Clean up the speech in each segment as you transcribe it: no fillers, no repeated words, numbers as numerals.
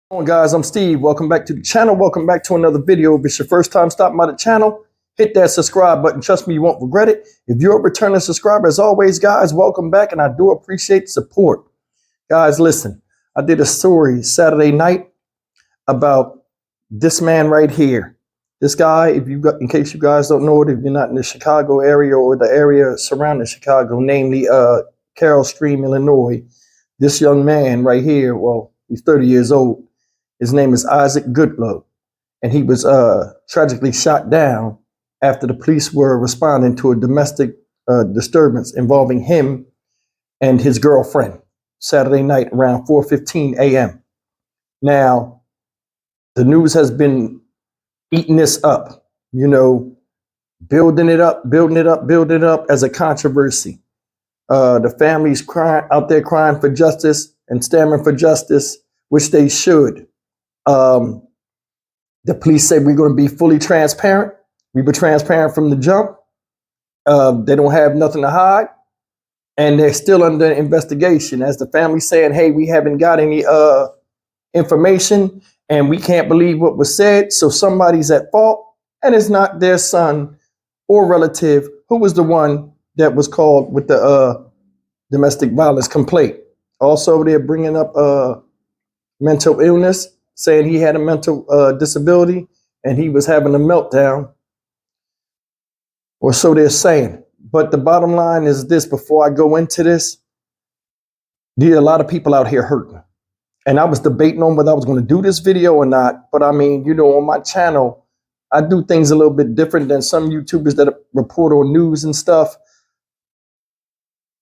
Hello guys, I'm Steve. Welcome back to the channel. Welcome back to another video. If it's your first time stopping by the channel, hit that subscribe button. Trust me, you won't regret it. If you're a returning subscriber, as always, guys, welcome back, and I do appreciate the support. Guys, listen, I did a story Saturday night about this man right here. This guy, in case you guys don't know it, if you're not in the Chicago area or the area surrounding Chicago, namely Carroll Stream, Illinois, this young man right here, well, he's 30 years old. His name is Isaac Goodloe, and he was tragically shot down after the police were responding to a domestic disturbance involving him and his girlfriend Saturday night around 4:15 a.m. Now, the news has been eating this up, building it up as a controversy. The family's out there crying for justice and stammering for justice, which they should. The police say we're going to be fully transparent. We were transparent from the jump. They don't have nothing to hide, and they're still under investigation. As the family saying, hey, we haven't got any information, and we can't believe what was said, so somebody's at fault, and it's not their son or relative who was the one that was called with the domestic violence complaint. Also, they're bringing up mental illness, saying he had a mental disability and he was having a meltdown, or so they're saying. But the bottom line is this: before I go into this, there are a lot of people out here hurting. And I was debating on whether I was going to do this video or not. But I mean, on my channel, I do things a little bit different than some YouTubers that report on news and stuff.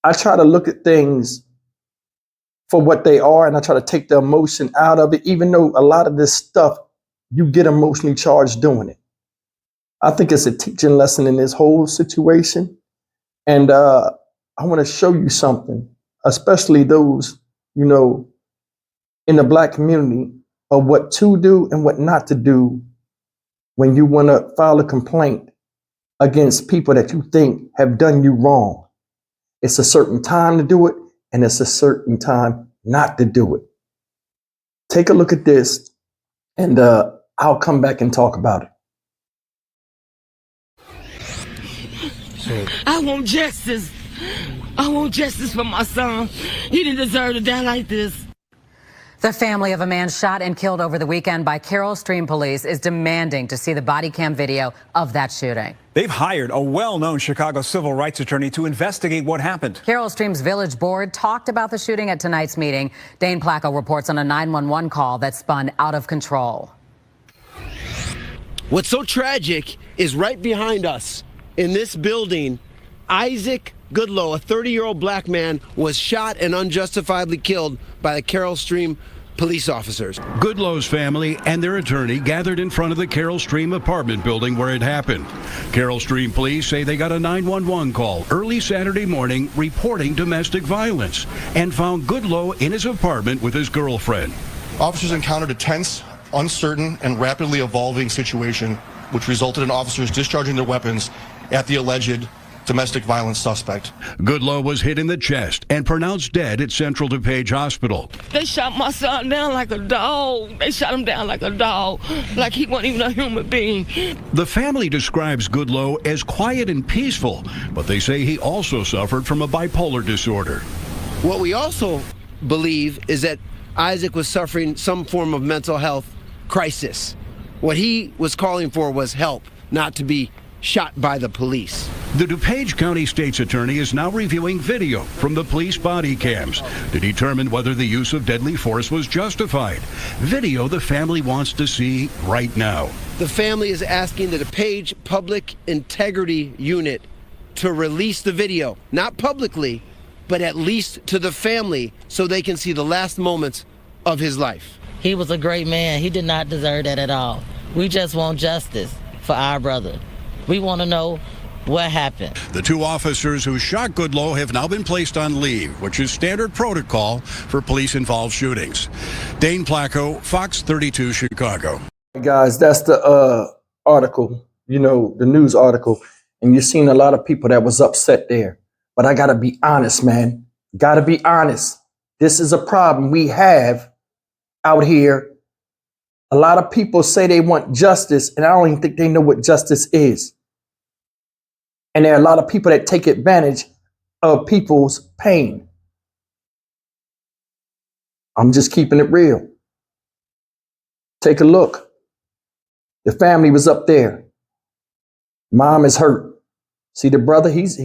I try to look at things for what they are, and I try to take the emotion out of it, even though a lot of this stuff, you get emotionally charged doing it. I think it's a teaching lesson in this whole situation. And I want to show you something, especially those, in the Black community, of what to do and what not to do when you want to file a complaint against people that you think have done you wrong. It's a certain time to do it, and it's a certain time not to do it. Take a look at this, and I'll come back and talk about it. I want justice. I want justice for my son. He didn't deserve to die like this. The family of a man shot and killed over the weekend by Carroll Stream police is demanding to see the body cam video of that shooting. They've hired a well-known Chicago civil rights attorney to investigate what happened. Carroll Stream's village board talked about the shooting at tonight's meeting. Dane Placco reports on a 911 call that spun out of control. What's so tragic is right behind us in this building, Isaac Goodloe, a 30-year-old black man, was shot and unjustifiably killed by the Carroll Stream police officers. Goodloe's family and their attorney gathered in front of the Carroll Stream apartment building where it happened. Carroll Stream police say they got a 911 call early Saturday morning reporting domestic violence and found Goodloe in his apartment with his girlfriend. Officers encountered a tense, uncertain, and rapidly evolving situation, which resulted in officers discharging their weapons at the alleged domestic violence suspect. Goodloe was hit in the chest and pronounced dead at Central DuPage Hospital. They shot my son down like a dog. They shot him down like a dog, like he wasn't even a human being. The family describes Goodloe as quiet and peaceful, but they say he also suffered from a bipolar disorder. What we also believe is that Isaac was suffering some form of mental health crisis. What he was calling for was help, not to be shot by the police. The DuPage County State's Attorney is now reviewing video from the police body cams to determine whether the use of deadly force was justified. Video the family wants to see right now. The family is asking the DuPage Public Integrity Unit to release the video, not publicly, but at least to the family so they can see the last moments of his life. He was a great man. He did not deserve that at all. We just want justice for our brother. We want to know what happened. The two officers who shot Goodloe have now been placed on leave, which is standard protocol for police-involved shootings. Dane Placco, Fox 32 Chicago. Hey guys, that's the article, the news article. And you've seen a lot of people that was upset there. But I got to be honest, man. Got to be honest. This is a problem we have out here A lot of people say they want justice, and I don't even think they know what justice is. And there are a lot of people that take advantage of people's pain. I'm just keeping it real. Take a look. The family was up there. Mom is hurt. See the brother, he's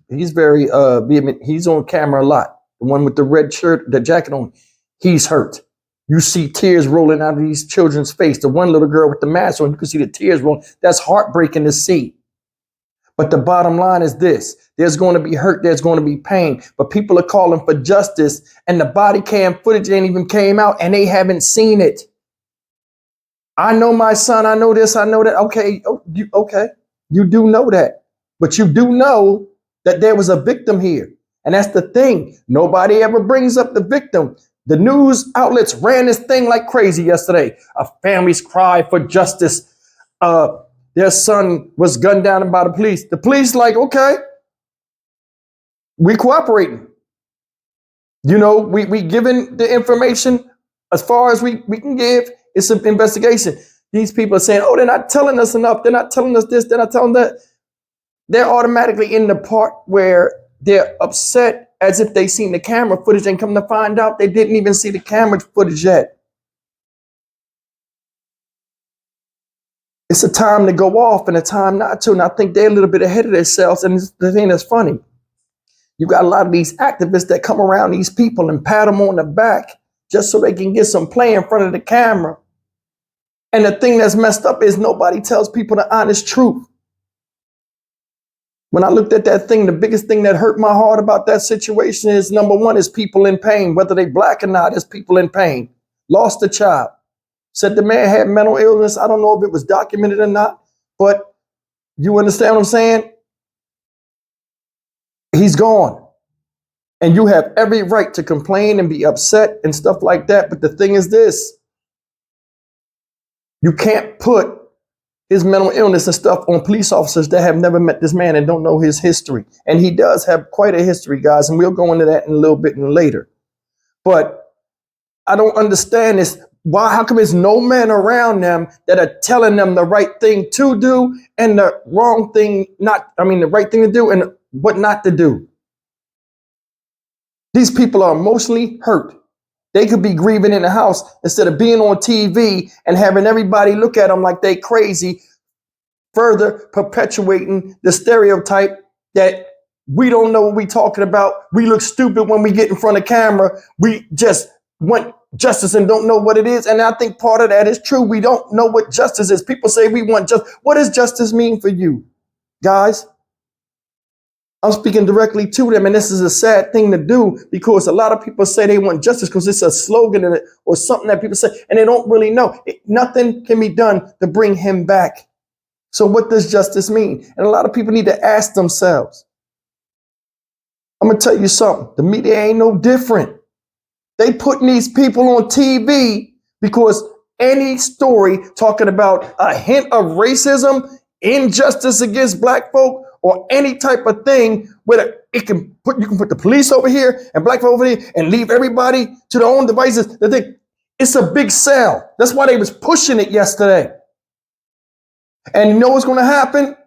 very vehement. He's on camera a lot. The one with the red shirt, the jacket on, he's hurt. You see tears rolling out of these children's face. The one little girl with the mask on, you can see the tears rolling. That's heartbreaking to see. But the bottom line is this. There's going to be hurt. There's going to be pain. But people are calling for justice, and the body cam footage ain't even came out, and they haven't seen it. I know my son. I know this. I know that. Okay. Okay. You do know that. But you do know that there was a victim here. And that's the thing. Nobody ever brings up the victim. The news outlets ran this thing like crazy yesterday. A family's cry for justice. Their son was gunned down by the police. The police like, okay, we cooperating. You know, we giving the information as far as we can give. It's an investigation. These people are saying, oh, they're not telling us enough. They're not telling us this. They're not telling that. They're automatically in the part where they're upset as if they seen the camera footage and come to find out they didn't even see the camera footage yet. It's a time to go off and a time not to. And I think they're a little bit ahead of themselves. And the thing that's funny, you got a lot of these activists that come around these people and pat them on the back just so they can get some play in front of the camera. And the thing that's messed up is nobody tells people the honest truth. When I looked at that thing, the biggest thing that hurt my heart about that situation is, number one, is people in pain. Whether they black or not, is people in pain. Lost a child. Said the man had mental illness. I don't know if it was documented or not, but you understand what I'm saying? He's gone. And you have every right to complain and be upset and stuff like that. But the thing is this, you can't put his mental illness and stuff on police officers that have never met this man and don't know his history. And he does have quite a history, guys, and we'll go into that in a little bit later. But I don't understand this. Why? How come there's no men around them that are telling them the right thing to do and the wrong thing the right thing to do and what not to do? These people are emotionally hurt. They could be grieving in the house instead of being on TV and having everybody look at them like they crazy, further perpetuating the stereotype that we don't know what we're talking about. We look stupid when we get in front of camera. We just want justice and don't know what it is. And I think part of that is true. We don't know what justice is. People say we want justice. What does justice mean for you, guys? I'm speaking directly to them, and this is a sad thing to do because a lot of people say they want justice because it's a slogan or something that people say, and they don't really know. Nothing can be done to bring him back. So what does justice mean? And a lot of people need to ask themselves. I'm going to tell you something. The media ain't no different. They putting these people on TV because any story talking about a hint of racism, injustice against black folk, or any type of thing where you can put the police over here and black folk over here and leave everybody to their own devices. It's a big sell. That's why they was pushing it yesterday. And you know what's going to happen?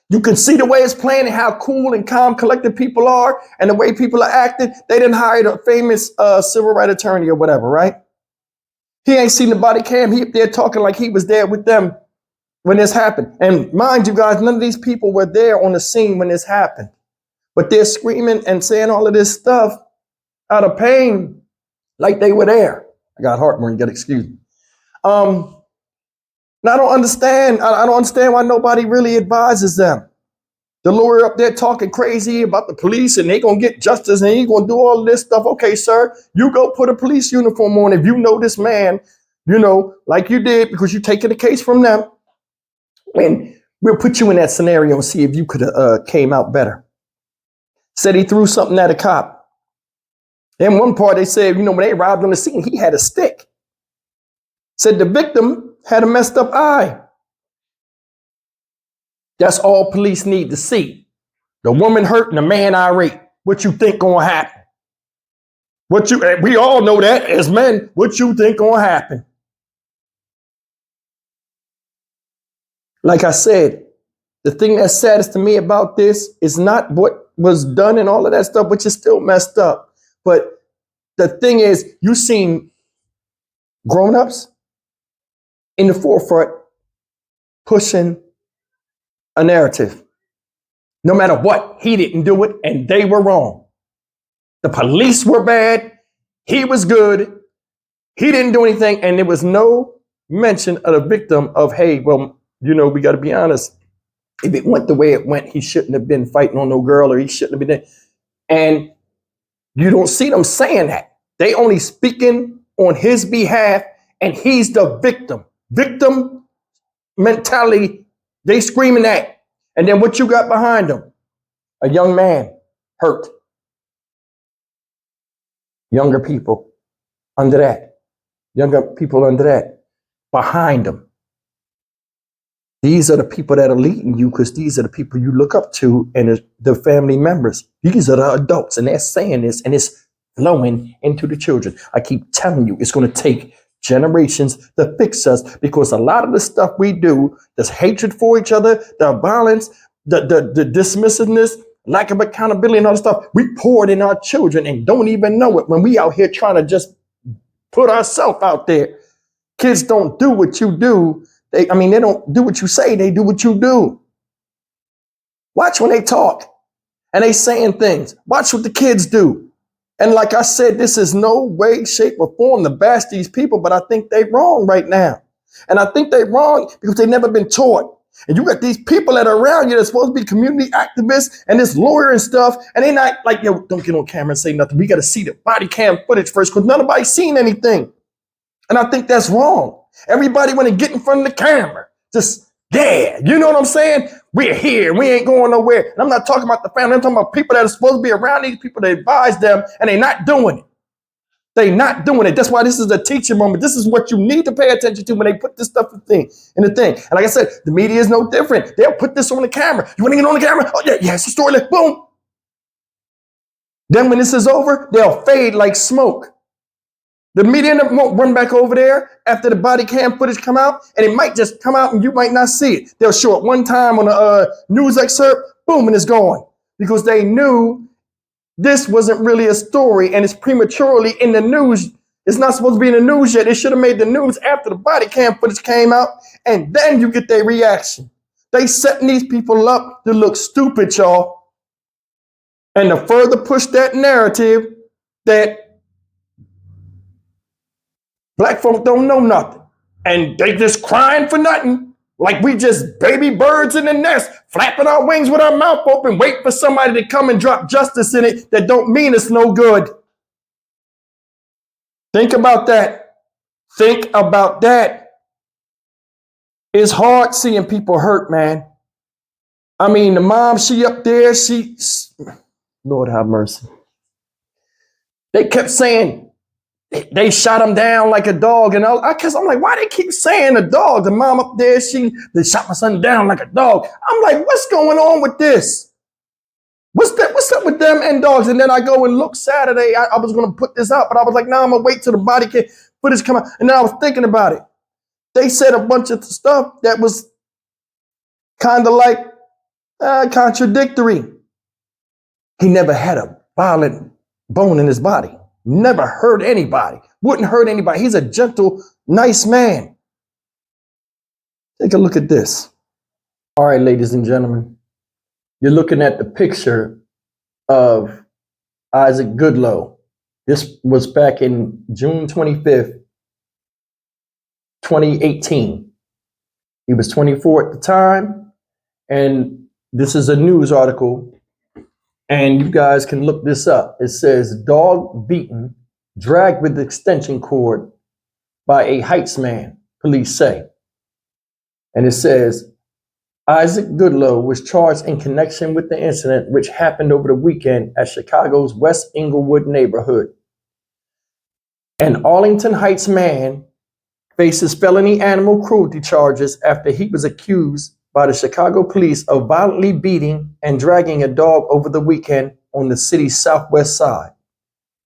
You can see the way it's playing and how cool and calm, collected people are and the way people are acting. They didn't hire a famous civil rights attorney or whatever, right? He ain't seen the body cam. He up there talking like he was there with them when this happened. And mind you guys, none of these people were there on the scene when this happened. But they're screaming and saying all of this stuff out of pain like they were there. I got heartburn, you gotta excuse me. Now I don't understand why nobody really advises them. The lawyer up there talking crazy about the police and they gonna get justice and he gonna do all of this stuff. Okay, sir, you go put a police uniform on if you know this man, you know, like you did because you're taking the case from them. And we'll put you in that scenario and see if you could have came out better. Said he threw something at a cop. In one part, they said, when they arrived on the scene, he had a stick. Said the victim had a messed up eye. That's all police need to see. The woman hurt and the man irate. What you think gonna happen? We all know that as men. What you think gonna happen? Like I said, the thing that's saddest to me about this is not what was done and all of that stuff, which is still messed up. But the thing is, you seen grown-ups in the forefront pushing a narrative. No matter what, he didn't do it and they were wrong. The police were bad. He was good. He didn't do anything. And there was no mention of the victim of, hey, well, you know, we got to be honest. If it went the way it went, he shouldn't have been fighting on no girl, or he shouldn't have been there. And you don't see them saying that. They only speaking on his behalf, and he's the victim. Victim mentality, they screaming that. And then what you got behind them? A young man hurt. Younger people under that. Younger people under that. Behind them. These are the people that are leading you, because these are the people you look up to, and the family members. These are the adults, and they're saying this, and it's flowing into the children. I keep telling you, it's going to take generations to fix us, because a lot of the stuff we do, this hatred for each other, the violence, the dismissiveness, lack of accountability and all that stuff, we pour it in our children and don't even know it when we out here trying to just put ourselves out there. Kids don't do what you do. They don't do what you say, they do what you do. Watch when they talk and they saying things. Watch what the kids do. And like I said, this is no way, shape, or form to bash these people, but I think they wrong right now. And I think they wrong because they never been taught. And you got these people that are around you that's supposed to be community activists and this lawyer and stuff, and they not like, yo, don't get on camera and say nothing. We got to see the body cam footage first, because nobody's seen anything. And I think that's wrong. Everybody want to get in front of the camera. Just, yeah, you know what I'm saying? We're here. We ain't going nowhere. And I'm not talking about the family. I'm talking about people that are supposed to be around these people that advise them, and they're not doing it. They're not doing it. That's why this is a teaching moment. This is what you need to pay attention to when they put this stuff in the thing. And like I said, the media is no different. They'll put this on the camera. You want to get on the camera? Oh, yeah, it's a story. Like, boom. Then when this is over, they'll fade like smoke. The media won't run back over there after the body cam footage come out, and it might just come out and you might not see it. They'll show it one time on a news excerpt, boom, and it's gone. Because they knew this wasn't really a story, and it's prematurely in the news. It's not supposed to be in the news yet. It should have made the news after the body cam footage came out, and then you get their reaction. They setting these people up to look stupid, y'all. And to further push that narrative that black folk don't know nothing, and they just crying for nothing, like we just baby birds in the nest, flapping our wings with our mouth open, wait for somebody to come and drop justice in it that don't mean it's no good. Think about that. Think about that. It's hard seeing people hurt, man. I mean, the mom, she up there, Lord have mercy. They kept saying, they shot him down like a dog, and I'm like, why they keep saying a dog? The mom up there, they shot my son down like a dog. I'm like, what's going on with this? What's up with them and dogs? And then I go and look Saturday. I was gonna put this out, but I was like, I'm gonna wait till the body cam footage come out. And then I was thinking about it. They said a bunch of stuff that was kind of like contradictory. He never had a violent bone in his body. Never hurt anybody. Wouldn't hurt anybody. He's a gentle, nice man. Take a look at this. All right, ladies and gentlemen. You're looking at the picture of Isaac Goodloe. This was back in June 25th, 2018. He was 24 at the time. And this is a news article. And you guys can look this up. It says, dog beaten, dragged with extension cord by a Heights man, police say. And it says, Isaac Goodloe was charged in connection with the incident which happened over the weekend at Chicago's West Englewood neighborhood. An Arlington Heights man faces felony animal cruelty charges after he was accused by the Chicago police of violently beating and dragging a dog over the weekend on the city's southwest side.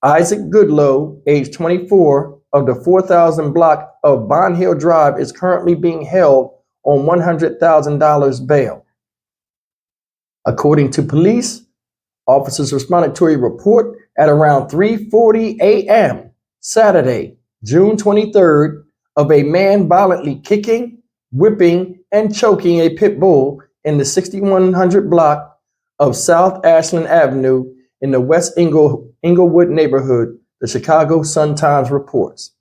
Isaac Goodloe, age 24, of the 4000 block of Bond Hill Drive, is currently being held on $100,000 bail. According to police, officers responded to a report at around 3:40 a.m. Saturday, June 23rd, of a man violently kicking, whipping, and choking a pit bull in the 6100 block of South Ashland Avenue in the West Inglewood neighborhood, the Chicago Sun-Times reports.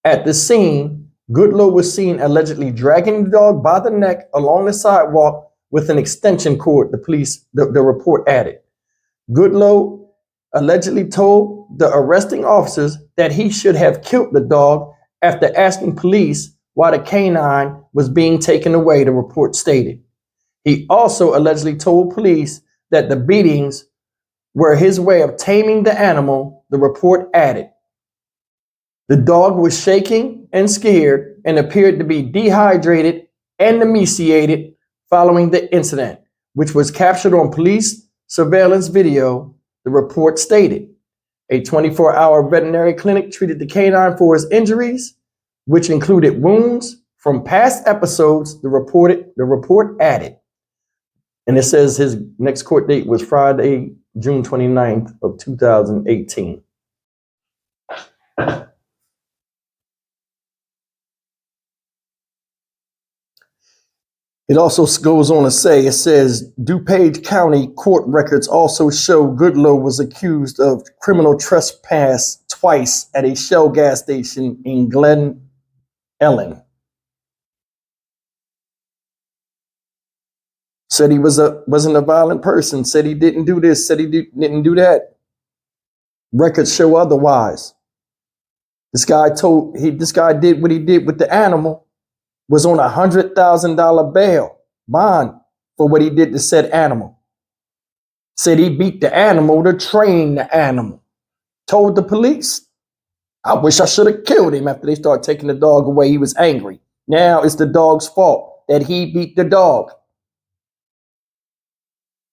At the scene, Goodloe was seen allegedly dragging the dog by the neck along the sidewalk with an extension cord, the report added. Goodloe allegedly told the arresting officers that he should have killed the dog after asking police why the canine was being taken away, the report stated. He also allegedly told police that the beatings were his way of taming the animal, the report added. The dog was shaking and scared and appeared to be dehydrated and emaciated following the incident, which was captured on police surveillance video, the report stated. A 24-hour veterinary clinic treated the canine for his injuries, which included wounds from past episodes, the report added. And it says his next court date was Friday, June 29th of 2018. It also goes on to say, it says, DuPage County court records also show Goodloe was accused of criminal trespass twice at a Shell gas station in Glen Ellen. Said he wasn't a violent person, said he didn't do this, said he didn't do that. Records show otherwise. This guy did what he did with the animal, was on $100,000 bail bond for what he did to said animal. Said he beat the animal to train the animal. Told the police, I wish I should have killed him after they started taking the dog away. He was angry. Now it's the dog's fault that he beat the dog.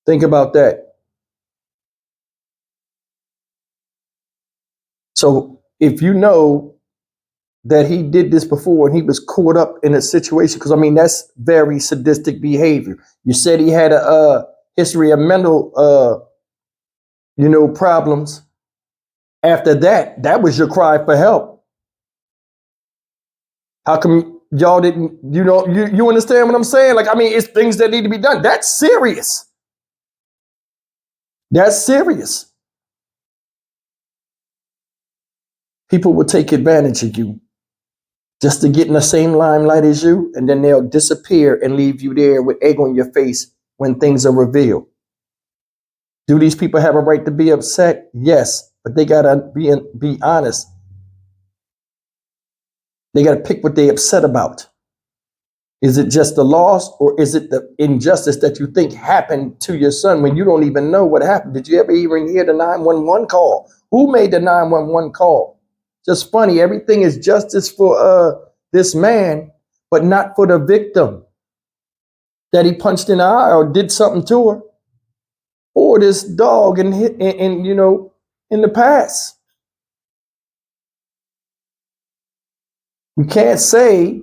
Think about that. So if you know that he did this before and he was caught up in a situation, because I mean, that's very sadistic behavior. You said he had a history of mental, problems. After that was your cry for help. How come y'all didn't, you understand what I'm saying? Like, I mean, it's things that need to be done. That's serious. That's serious. People will take advantage of you just to get in the same limelight as you, and then they'll disappear and leave you there with egg on your face when things are revealed. Do these people have a right to be upset? Yes, but they gotta be honest. They gotta pick what they're upset about. Is it just the loss, or is it the injustice that you think happened to your son when you don't even know what happened? Did you ever even hear the 911 call? Who made the 911 call? Just funny, everything is justice for this man, but not for the victim that he punched in the eye or did something to her, or this dog in the past. We can't say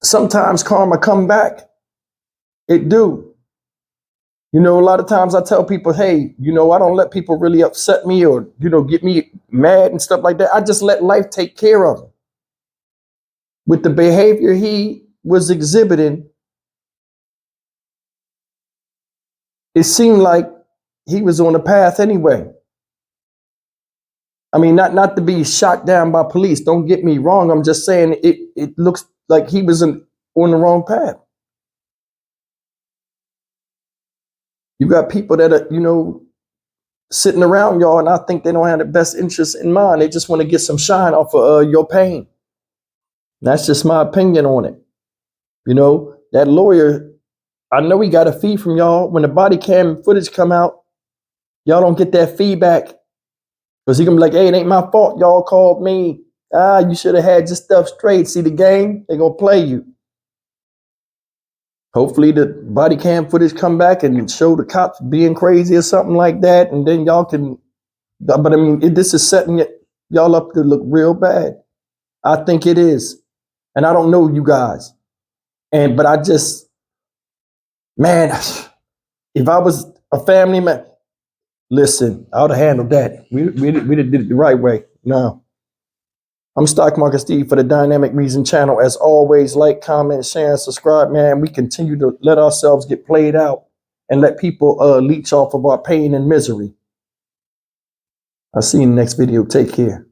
sometimes karma come back. It do. A lot of times I tell people, hey, I don't let people really upset me or, get me mad and stuff like that. I just let life take care of him. With the behavior he was exhibiting, it seemed like he was on a path anyway. I mean, not to be shot down by police. Don't get me wrong. I'm just saying it looks like he was on the wrong path. You got people that are, sitting around y'all, and I think they don't have the best interest in mind. They just want to get some shine off of your pain. That's just my opinion on it. That lawyer, I know he got a fee from y'all. When the body cam footage come out, y'all don't get that feedback. Because he gonna be like, hey, it ain't my fault. Y'all called me. You should have had your stuff straight. See the game? They gonna play you. Hopefully the body cam footage come back and show the cops being crazy or something like that. And then y'all can, but I mean, this is setting y'all up to look real bad. I think it is. And I don't know you guys. But I just, man, if I was a family man, listen, I would have handled that. We did it the right way. No. I'm Stock Market Steve for the Dynamic Reason channel. As always, like, comment, share, and subscribe, man. We continue to let ourselves get played out and let people leech off of our pain and misery. I'll see you in the next video. Take care.